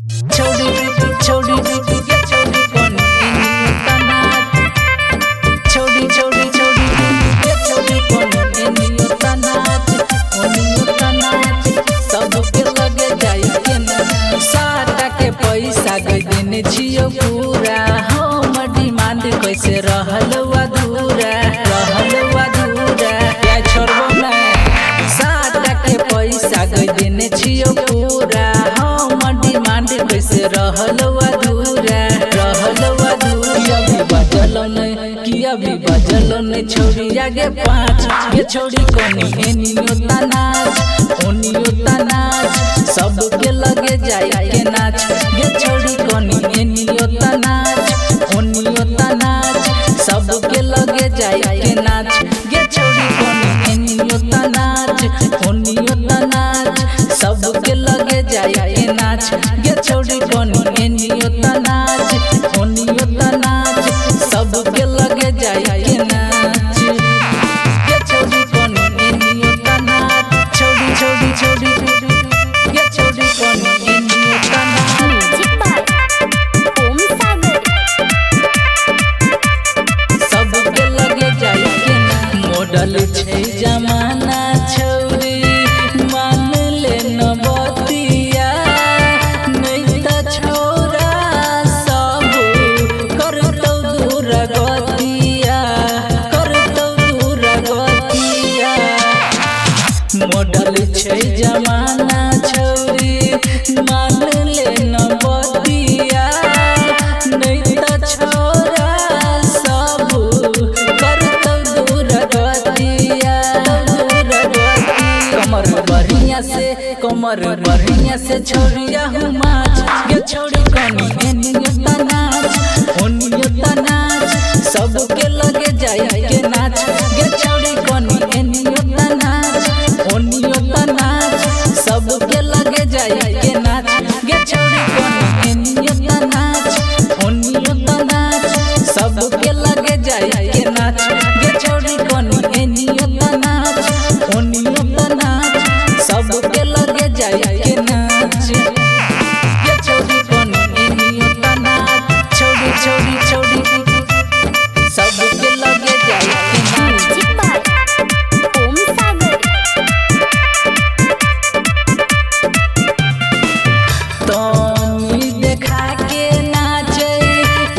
छोड़ी छोड़ी ये छोड़ी कोनी तना छोड़ी छोड़ी छोड़ी ये छोड़ी कोनी तना सब के लगे जाई के ना साटा के पैसा गई देने छियो पूरा हम डिमांड कैसे रहल अधूरा क्या छोड़बो ना साटा के पैसा गई देने छियो पूरा हम डिमांड कैसे रहल अधूरा अभी बजल नहीं छोड़ी आगे पाँच ये छोड़ी कोनी एनियो तनाच सबके लगे जाए के नाच ये छोड़ी कोनी एनियो तनाच सबके लगे जाए के नाच ये छोड़ी कोनी एनियो तनाच सबके लगे जाए के नाच ये छोड़ी कोनी एनियो तनाच सबके लगे जाए के नाच ये छोड़ी कोनी एनियो तनाच छोड़ी ये छोड़ी कोनी एनियो तनाच सबके लगे जाए के नाच मॉडल छै जमाना छौरी मान ले न बतिया नहीं त छोरा सब करतौ दूर गतिया मॉडल छै जमाना छौरी मान ले न बतिया नहीं त छोरा सब करतौ दूर गतिया कमर बढ़िया से छोड़िया हूँ माच ये छोड़ी कोनी एनियो तनाच सबके लगे जाए के नाच ये छोड़ी कोनी एनियो तनाच सबके लगे जाए के नाच ये छोड़ी कोनी एनियो तनाच सबके लगे जाए के नाच ये छोड़ी कोनी एनियो तनाच सबके लगे जाए के नाच ये छोड़ी कोनी एनियो तनाच छोड़ी सबके लगे जाए के नाच तनी देखा के नाचे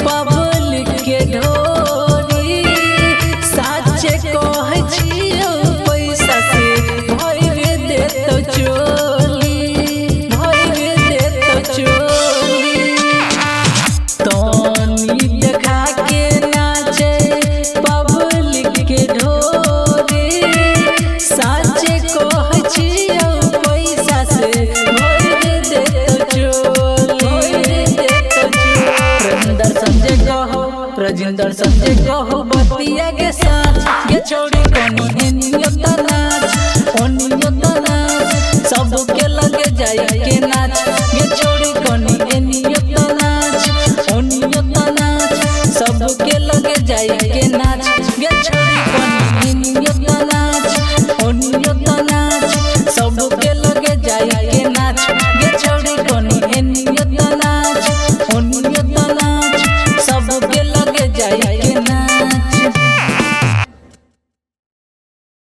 पब्लिक के ढोरी साचे कहै छियौ पैसा से भइबे देतो चोली तनी देखा के नाचे पब्लिक के ढोरी साचे कहै छियौ पैसा से भइबे देतो राजेंद्र संजय कहो बतिया के साथ ये छोड़ी